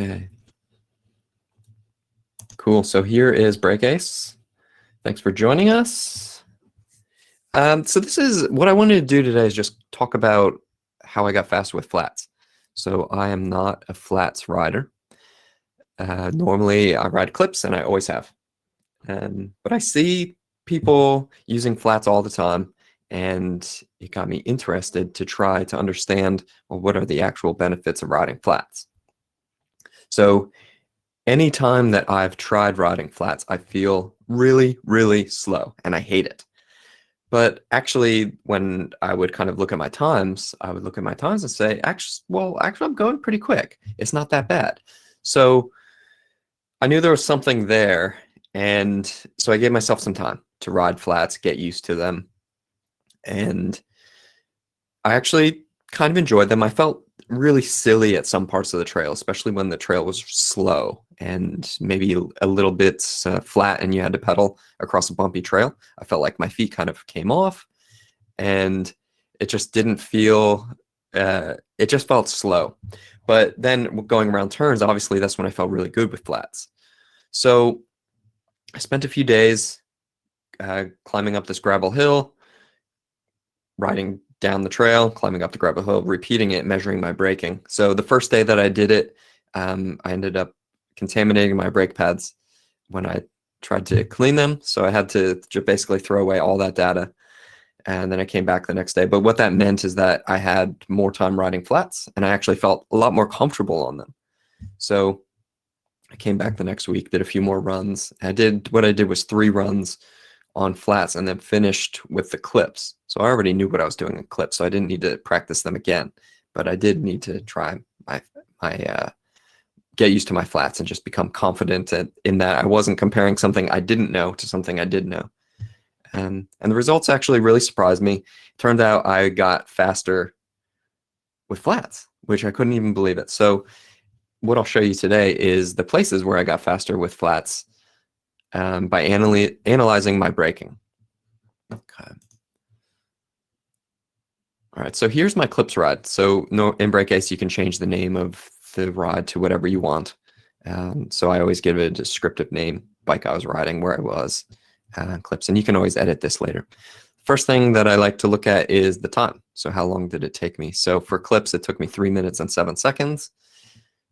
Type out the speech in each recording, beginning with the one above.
Okay. Cool. So here is BrakeAce. Thanks for joining us. So this is what I wanted to do today is just talk about how I got faster with flats. So I am not a flats rider. Normally I ride clips and I always have. But I see people using flats all the time, and it got me interested to try to understand, well, what are the actual benefits of riding flats? So anytime that I've tried riding flats, I feel really, really slow and I hate it. But actually, when I would kind of look at my times, I would look at my times and say, actually, I'm going pretty quick. It's not that bad. So I knew there was something there. And so I gave myself some time to ride flats, get used to them. And I actually kind of enjoyed them. I felt really silly at some parts of the trail, especially when the trail was slow and maybe a little bit flat and you had to pedal across a bumpy trail. I felt like my feet kind of came off and it just didn't feel, it just felt slow. But then going around turns, obviously that's when I felt really good with flats. So I spent a few days climbing up this gravel hill, riding down the trail, climbing up the gravel hill, repeating it, measuring my braking. So the first day that I did it, I ended up contaminating my brake pads when I tried to clean them. So I had to just basically throw away all that data. And then I came back the next day. But what that meant is that I had more time riding flats and I actually felt a lot more comfortable on them. So I came back the next week, did a few more runs. What I did was 3 runs on flats and then finished with the clips. So I already knew what I was doing in clips, so I didn't need to practice them again. But I did need to try my get used to my flats and just become confident in that I wasn't comparing something I didn't know to something I did know. And the results actually really surprised me. Turned out I got faster with flats, which I couldn't even believe it. So what I'll show you today is the places where I got faster with flats by analyzing my braking. Okay. All right, so here's my clips ride. So in BrakeAce, you can change the name of the ride to whatever you want. So I always give it a descriptive name, bike I was riding, where I was, clips, and you can always edit this later. First thing that I like to look at is the time. So how long did it take me? So for clips, it took me 3 minutes and 7 seconds.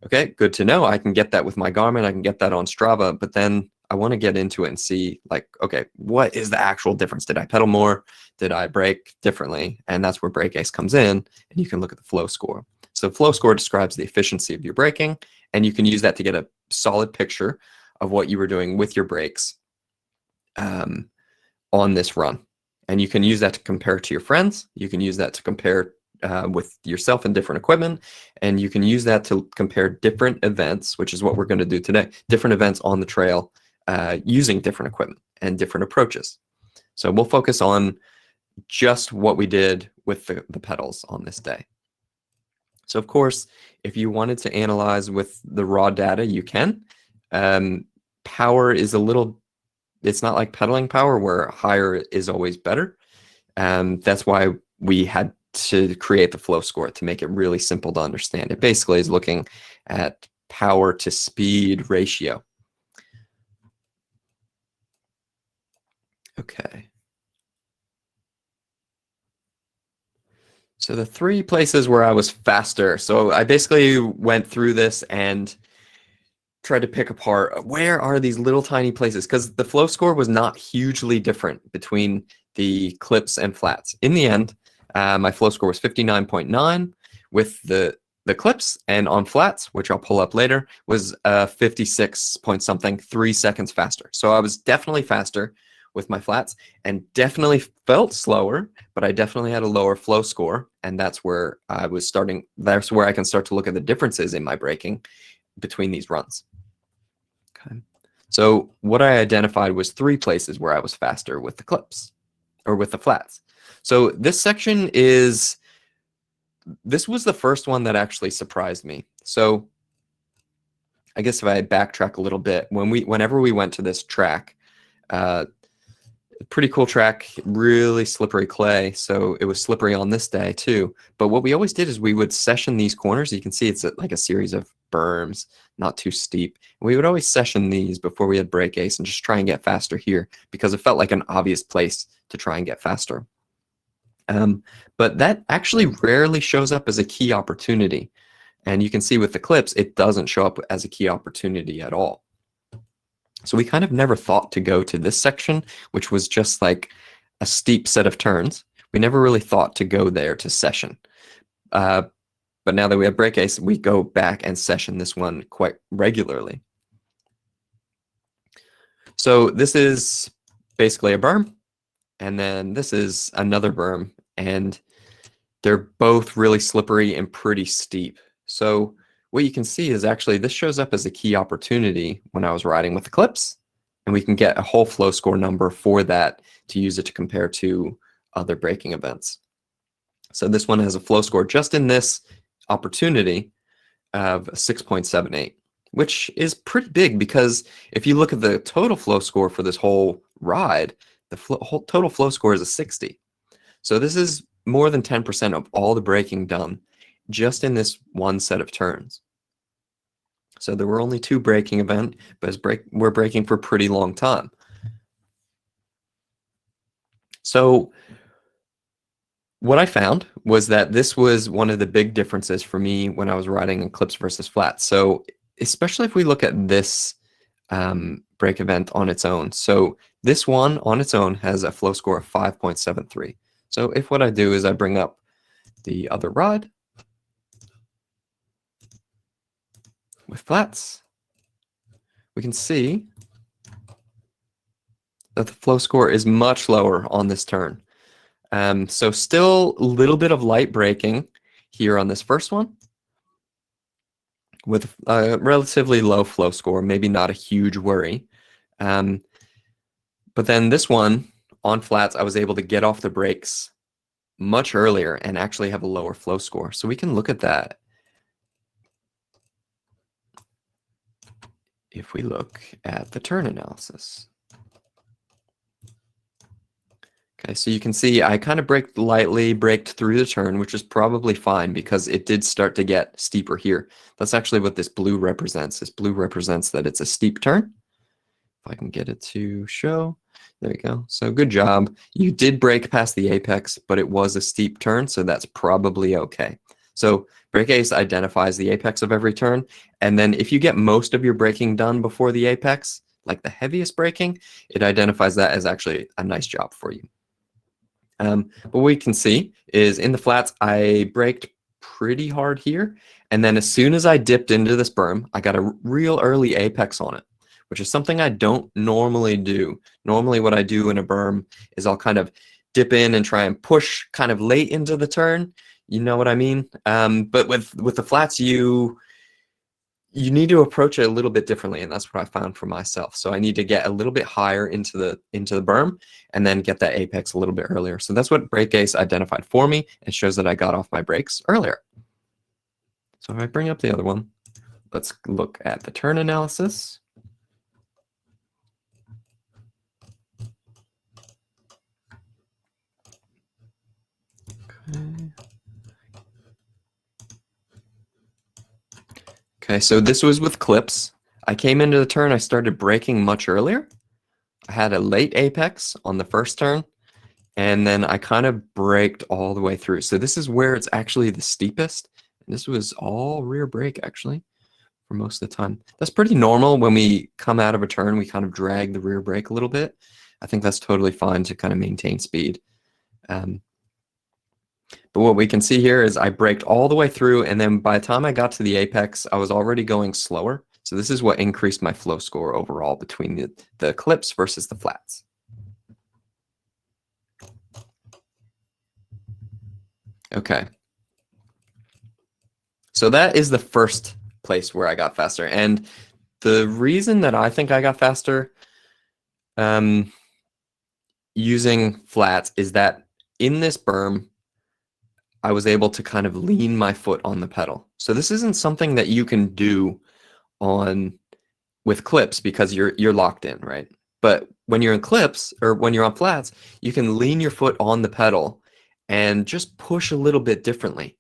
Okay, good to know. I can get that with my Garmin. I can get that on Strava, but then I want to get into it and see, like, okay, what is the actual difference? Did I pedal more? Did I brake differently? And that's where BrakeAce comes in, and you can look at the FlowScore. So FlowScore describes the efficiency of your braking, and you can use that to get a solid picture of what you were doing with your brakes on this run. And you can use that to compare to your friends. You can use that to compare with yourself and different equipment, and you can use that to compare different events, which is what we're going to do today, different events on the trail using different equipment and different approaches. So we'll focus on just what we did with the pedals on this day. So of course, if you wanted to analyze with the raw data, you can. Power is it's not like pedaling power where higher is always better. That's why we had to create the FlowScore to make it really simple to understand. It basically is looking at power to speed ratio. Okay. So the 3 places where I was faster. So I basically went through this and tried to pick apart where are these little tiny places, because the FlowScore was not hugely different between the clips and flats. In the end, my FlowScore was 59.9 with the clips, and on flats, which I'll pull up later, was 56 point something, 3 seconds faster. So I was definitely faster with my flats and definitely felt slower, but I definitely had a lower FlowScore, and that's where I was starting. That's where I can start to look at the differences in my braking between these runs. Okay. So what I identified was 3 places where I was faster with the clips or with the flats. So this section this was the first one that actually surprised me. So I guess if I backtrack a little bit, whenever we went to this track, Pretty cool track, really slippery clay. So it was slippery on this day too. But what we always did is we would session these corners. You can see it's like a series of berms, not too steep. We would always session these before we had BrakeAce and just try and get faster here because it felt like an obvious place to try and get faster. But that actually rarely shows up as a key opportunity. And you can see with the clips, it doesn't show up as a key opportunity at all. So we kind of never thought to go to this section, which was just like a steep set of turns. We never really thought to go there to session. But now that we have BrakeAce, we go back and session this one quite regularly. So this is basically a berm, and then this is another berm, and they're both really slippery and pretty steep. So what you can see is actually this shows up as a key opportunity when I was riding with the clips, and we can get a whole FlowScore number for that to use it to compare to other braking events. So this one has a FlowScore just in this opportunity of 6.78, which is pretty big because if you look at the total FlowScore for this whole ride, the whole total FlowScore is a 60. So this is more than 10% of all the braking done just in this one set of turns. So there were only 2 braking events, but we're braking for a pretty long time. So what I found was that this was one of the big differences for me when I was riding in clips versus flats. So especially if we look at this brake event on its own. So this one on its own has a FlowScore of 5.73. So if what I do is I bring up the other rod with flats, we can see that the FlowScore is much lower on this turn. So still a little bit of light braking here on this first one with a relatively low FlowScore, maybe not a huge worry. But then this one on flats, I was able to get off the brakes much earlier and actually have a lower FlowScore. So we can look at that. If we look at the turn analysis. Okay, so you can see I kind of braked lightly, braked through the turn, which is probably fine because it did start to get steeper here. That's actually what this blue represents. This blue represents that it's a steep turn. If I can get it to show. There you go. So good job. You did brake past the apex, but it was a steep turn, so that's probably okay. So BrakeAce identifies the apex of every turn, and then if you get most of your braking done before the apex, like the heaviest braking, it identifies that as actually a nice job for you. But what we can see is in the flats, I braked pretty hard here, and then as soon as I dipped into this berm, I got a real early apex on it, which is something I don't normally do. Normally what I do in a berm is I'll kind of dip in and try and push kind of late into the turn. You know what I mean? But with the flats, you need to approach it a little bit differently, and that's what I found for myself. So I need to get a little bit higher into the berm and then get that apex a little bit earlier. So that's what BrakeAce identified for me and shows that I got off my brakes earlier. So if I bring up the other one, let's look at the turn analysis. Okay, so this was with clips. I came into the turn, I started braking much earlier. I had a late apex on the first turn, and then I kind of braked all the way through. So this is where it's actually the steepest. And this was all rear brake, actually, for most of the time. That's pretty normal. When we come out of a turn, we kind of drag the rear brake a little bit. I think that's totally fine to kind of maintain speed. But what we can see here is I braked all the way through, and then by the time I got to the apex, I was already going slower. So this is what increased my FlowScore overall between the clips versus the flats. Okay. So that is the first place where I got faster. And the reason that I think I got faster using flats is that in this berm, I was able to kind of lean my foot on the pedal. So this isn't something that you can do with clips because you're locked in, right? But when you're in clips or when you're on flats, you can lean your foot on the pedal and just push a little bit differently.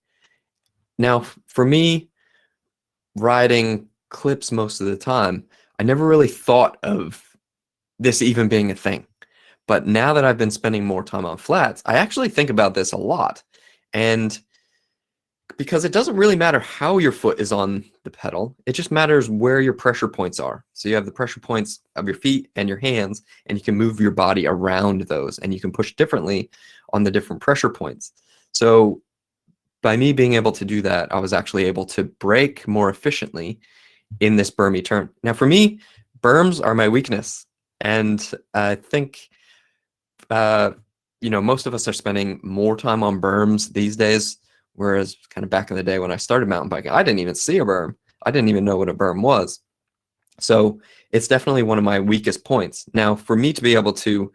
Now, for me, riding clips most of the time, I never really thought of this even being a thing. But now that I've been spending more time on flats, I actually think about this a lot. And because it doesn't really matter how your foot is on the pedal, it just matters where your pressure points are. So you have the pressure points of your feet and your hands, and you can move your body around those, and you can push differently on the different pressure points. So by me being able to do that, I was actually able to brake more efficiently in this bermy turn. Now for me, berms are my weakness. And I think, most of us are spending more time on berms these days, whereas kind of back in the day when I started mountain biking, I didn't even see a berm. I didn't even know what a berm was. So it's definitely one of my weakest points. Now, for me to be able to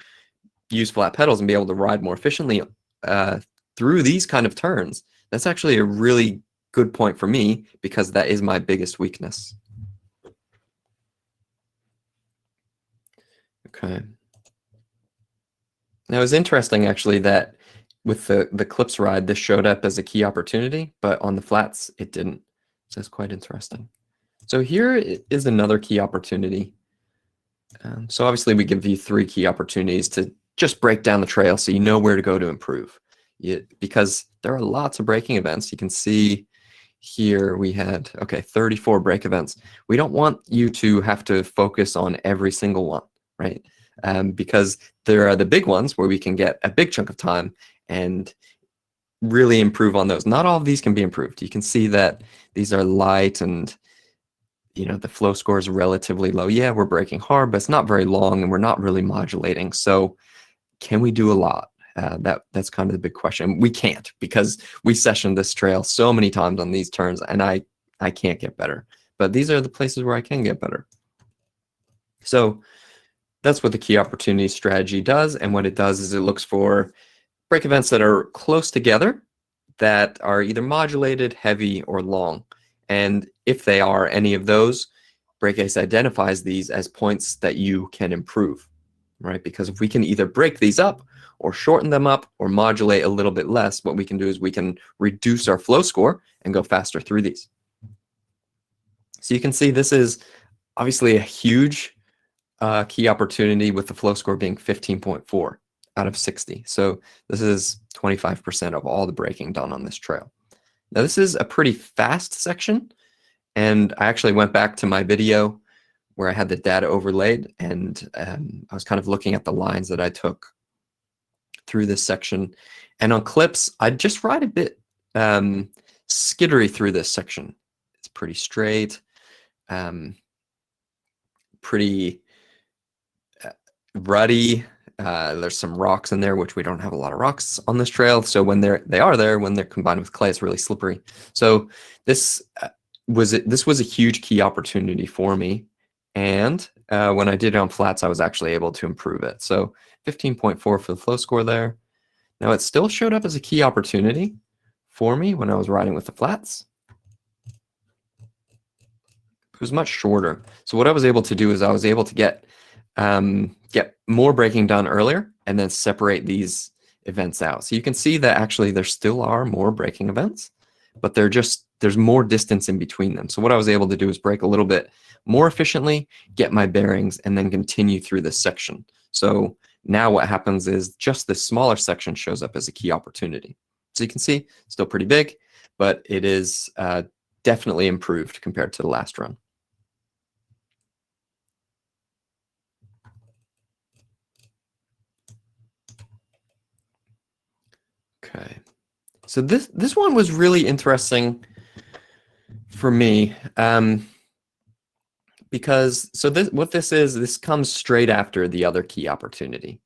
use flat pedals and be able to ride more efficiently through these kind of turns, that's actually a really good point for me because that is my biggest weakness. Okay. Now, it's interesting actually that with the clips ride, this showed up as a key opportunity, but on the flats, it didn't. So that's quite interesting. So here is another key opportunity. So obviously we give you 3 key opportunities to just break down the trail so you know where to go to improve. Because there are lots of braking events. You can see here we had, 34 brake events. We don't want you to have to focus on every single one, right? Because there are the big ones where we can get a big chunk of time and really improve on those. Not all of these can be improved. You can see that these are light and the flow score is relatively low. Yeah, we're braking hard, but it's not very long and we're not really modulating. So can we do a lot? That's kind of the big question. We can't because we sessioned this trail so many times on these turns and I can't get better. But these are the places where I can get better. So that's what the key opportunity strategy does. And what it does is it looks for brake events that are close together, that are either modulated, heavy, or long. And if they are any of those, BrakeAce identifies these as points that you can improve, right? Because if we can either break these up or shorten them up or modulate a little bit less, what we can do is we can reduce our flow score and go faster through these. So you can see this is obviously a huge key opportunity with the flow score being 15.4 out of 60. So this is 25% of all the braking done on this trail. Now this is a pretty fast section, and I actually went back to my video where I had the data overlaid, and I was kind of looking at the lines that I took through this section. And on clips, I just ride a bit skittery through this section. It's pretty straight, pretty ruddy. There's some rocks in there, which we don't have a lot of rocks on this trail. So when they are there, when they're combined with clay, it's really slippery. So this was a huge key opportunity for me. And when I did it on flats, I was actually able to improve it. So 15.4 for the flow score there. Now it still showed up as a key opportunity for me when I was riding with the flats. It was much shorter. So what I was able to do is I was able to get more braking done earlier and then separate these events out. So you can see that actually there still are more braking events, but there's more distance in between them. So what I was able to do is brake a little bit more efficiently, get my bearings, and then continue through this section. So now what happens is just this smaller section shows up as a key opportunity. So you can see still pretty big, but it is definitely improved compared to the last run. Okay, so this one was really interesting for me because this comes straight after the other key opportunity.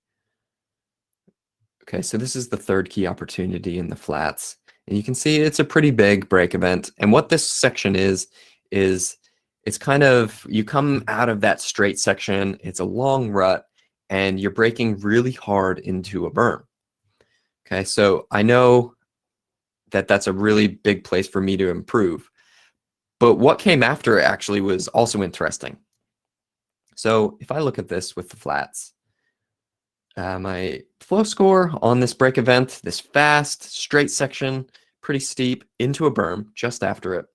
Okay, so this is the third key opportunity in the flats, and you can see it's a pretty big brake event. And what this section is it's kind of, you come out of that straight section, it's a long rut, and you're braking really hard into a berm. Okay, so I know that that's a really big place for me to improve. But what came after it actually was also interesting. So if I look at this with the flats, my flow score on this brake event, this fast, straight section, pretty steep, into a berm just after it,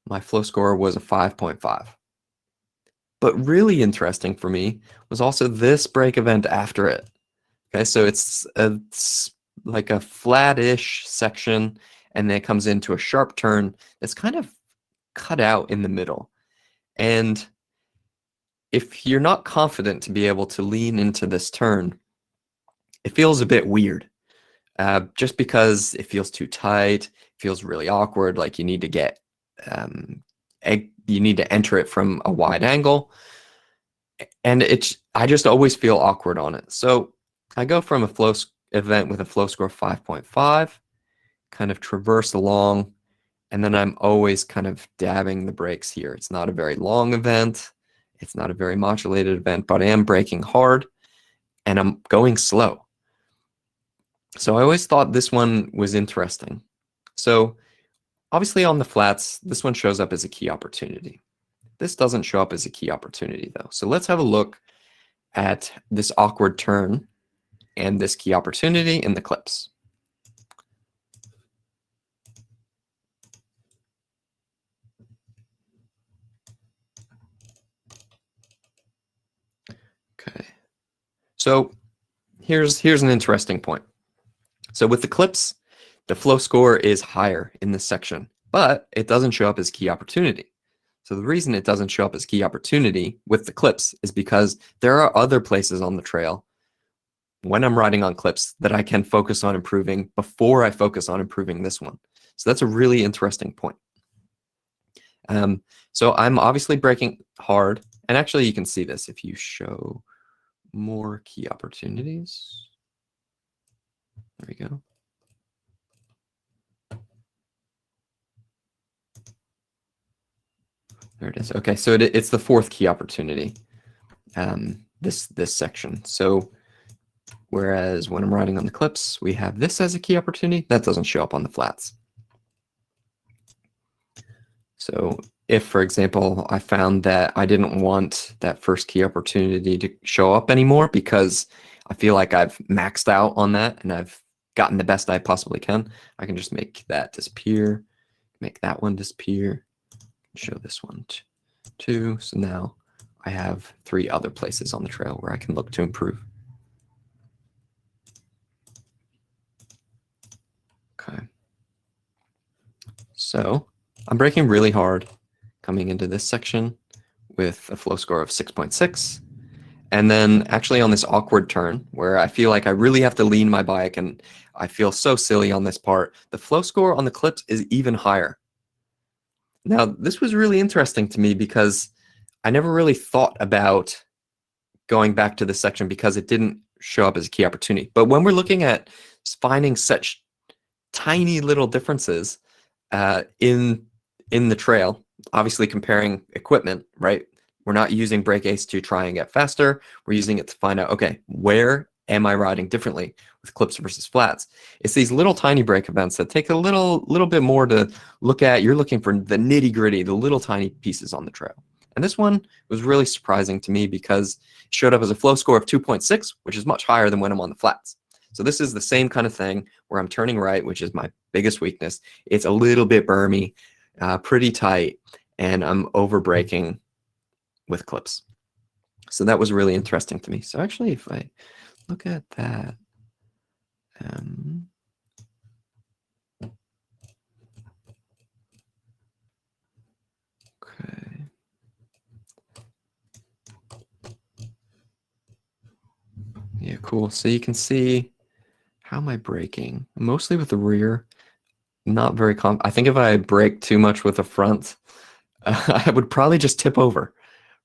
my flow score was a 5.5. But really interesting for me was also this brake event after it. Okay, so it's like a flat-ish section, and then it comes into a sharp turn that's kind of cut out in the middle. And if you're not confident to be able to lean into this turn, it feels a bit weird. Just because it feels too tight, feels really awkward, like you need to get, you need to enter it from a wide angle. And I just always feel awkward on it. So I go from a flow event with a flow score of 5.5, kind of traverse along, and then I'm always kind of dabbing the brakes here. It's not a very long event. It's not a very modulated event, but I am braking hard and I'm going slow. So I always thought this one was interesting. So obviously on the flats, this one shows up as a key opportunity. This doesn't show up as a key opportunity though. So let's have a look at this awkward turn and this key opportunity in the clips. Okay. So here's an interesting point. So with the clips, the flow score is higher in this section, but it doesn't show up as key opportunity. So the reason it doesn't show up as key opportunity with the clips is because there are other places on the trail when I'm riding on clips that I can focus on improving before I focus on improving this one. So that's a really interesting point. So I'm obviously braking hard, and actually you can see this if you show more key opportunities. There we go. There it is. Okay, so it's the fourth key opportunity, this section. So whereas when I'm riding on the clips, we have this as a key opportunity, that doesn't show up on the flats. So if, for example, I found that I didn't want that first key opportunity to show up anymore because I feel like I've maxed out on that and I've gotten the best I possibly can, I can just make that disappear, make that one disappear, show this one too. So now I have 3 other places on the trail where I can look to improve. Okay. So I'm braking really hard coming into this section with a flow score of 6.6. And then actually on this awkward turn where I feel like I really have to lean my bike and I feel so silly on this part, the flow score on the clips is even higher. Now, this was really interesting to me because I never really thought about going back to this section because it didn't show up as a key opportunity. But when we're looking at finding such tiny little differences in the trail, obviously comparing equipment, right? We're not using BrakeAce to try and get faster. We're using it to find out, okay, where am I riding differently with clips versus flats? It's these little tiny brake events that take a little bit more to look at. You're looking for the nitty gritty, the little tiny pieces on the trail. And this one was really surprising to me because it showed up as a flow score of 2.6, which is much higher than when I'm on the flats. So this is the same kind of thing where I'm turning right, which is my biggest weakness. It's a little bit bermy, pretty tight, and I'm over braking with clips. So that was really interesting to me. So actually, if I look at that, okay. Yeah, cool. So you can see how am I braking? Mostly with the rear, not very I think if I brake too much with the front, I would probably just tip over,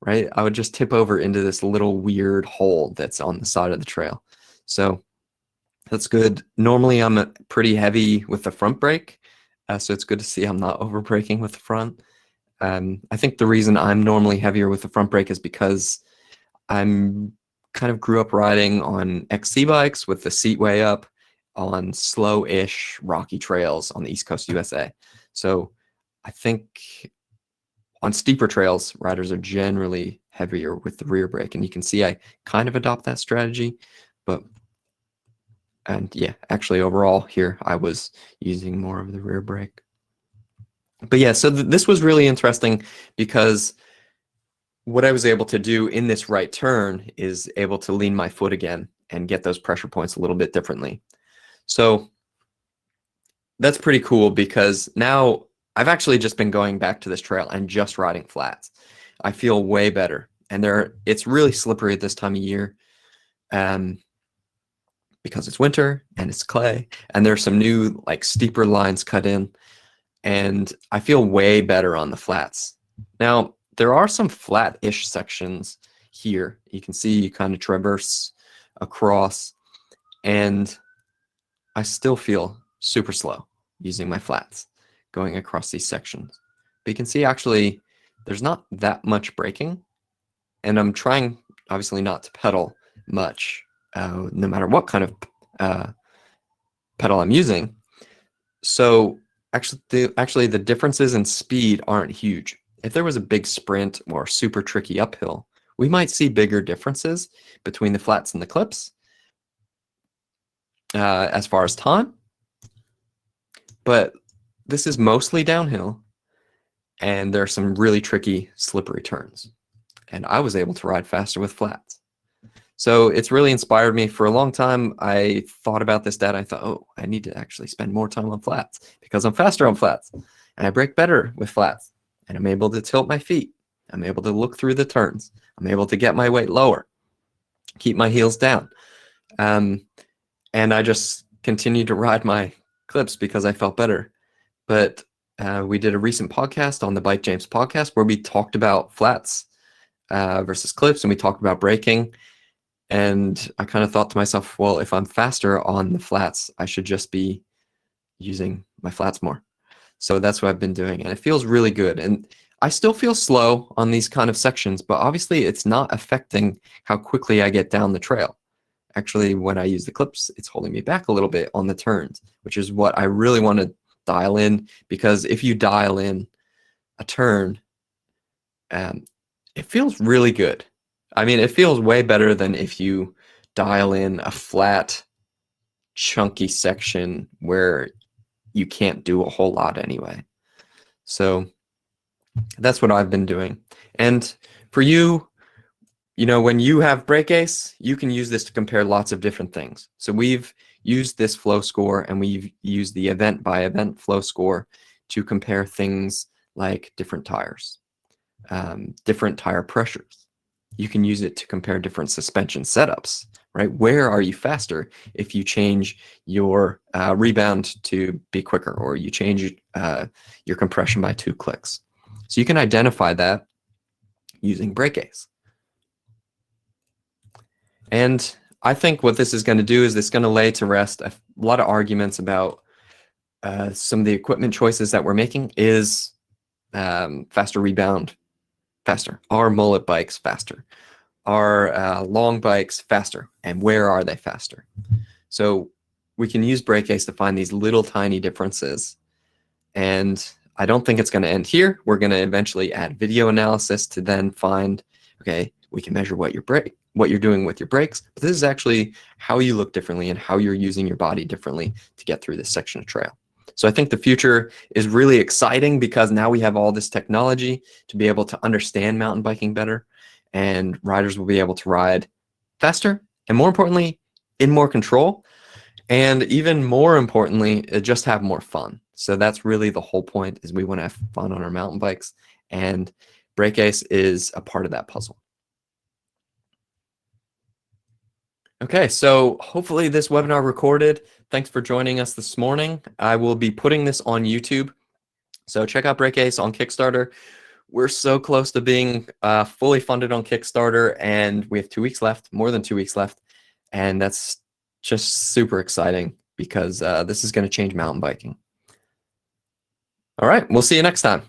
right? I would just tip over into this little weird hole that's on the side of the trail. So that's good. Normally I'm pretty heavy with the front brake, so it's good to see I'm not over braking with the front. I think the reason I'm normally heavier with the front brake is because I'm kind of grew up riding on XC bikes with the seat way up on slow-ish rocky trails on the East Coast USA. So I think on steeper trails, riders are generally heavier with the rear brake. And you can see I kind of adopt that strategy, and yeah, actually overall here I was using more of the rear brake. But yeah, so this was really interesting because what I was able to do in this right turn is able to lean my foot again and get those pressure points a little bit differently. So that's pretty cool because now I've actually just been going back to this trail and just riding flats. I feel way better, and it's really slippery at this time of year because it's winter and it's clay, and there's some new like steeper lines cut in, and I feel way better on the flats. Now, there are some flat-ish sections here. You can see you kind of traverse across, and I still feel super slow using my flats going across these sections. But you can see actually there's not that much braking, and I'm trying obviously not to pedal much, no matter what kind of pedal I'm using. So actually the differences in speed aren't huge. If there was a big sprint or super tricky uphill, we might see bigger differences between the flats and the clips as far as time. But this is mostly downhill, and there are some really tricky, slippery turns. And I was able to ride faster with flats. So it's really inspired me. For a long time, I thought about this data. I thought, oh, I need to actually spend more time on flats because I'm faster on flats, and I brake better with flats, and I'm able to tilt my feet. I'm able to look through the turns. I'm able to get my weight lower, keep my heels down. And I just continued to ride my clips because I felt better. But we did a recent podcast on the Bike James podcast where we talked about flats versus clips, and we talked about braking. And I kind of thought to myself, well, if I'm faster on the flats, I should just be using my flats more. So that's what I've been doing, and it feels really good. And I still feel slow on these kind of sections, but obviously it's not affecting how quickly I get down the trail. Actually, when I use the clips, it's holding me back a little bit on the turns, which is what I really want to dial in, because if you dial in a turn, it feels really good. I mean, it feels way better than if you dial in a flat, chunky section where you can't do a whole lot anyway. So that's what I've been doing. And for you, when you have BrakeAce, you can use this to compare lots of different things. So we've used this FlowScore, and we've used the event by event FlowScore to compare things like different tires, different tire pressures. You can use it to compare different suspension setups, right? Where are you faster if you change your rebound to be quicker, or you change your compression by 2 clicks? So you can identify that using BrakeAce. And I think what this is going to do is it's going to lay to rest a lot of arguments about some of the equipment choices that we're making. Is faster rebound faster? Are mullet bikes faster? Are long bikes faster? And where are they faster? So we can use BrakeAce to find these little tiny differences. And I don't think it's going to end here. We're going to eventually add video analysis to then find, okay, we can measure what you're doing with your brakes, but this is actually how you look differently and how you're using your body differently to get through this section of trail. So I think the future is really exciting because now we have all this technology to be able to understand mountain biking better, and riders will be able to ride faster and, more importantly, in more control, and even more importantly, just have more fun. So that's really the whole point, is we want to have fun on our mountain bikes, and BrakeAce is a part of that puzzle. Okay, so hopefully this webinar recorded. Thanks for joining us this morning. I will be putting this on YouTube, so check out BrakeAce on Kickstarter. We're so close to being fully funded on Kickstarter, and we have 2 weeks left, more than 2 weeks left, and that's just super exciting because this is going to change mountain biking. All right, we'll see you next time.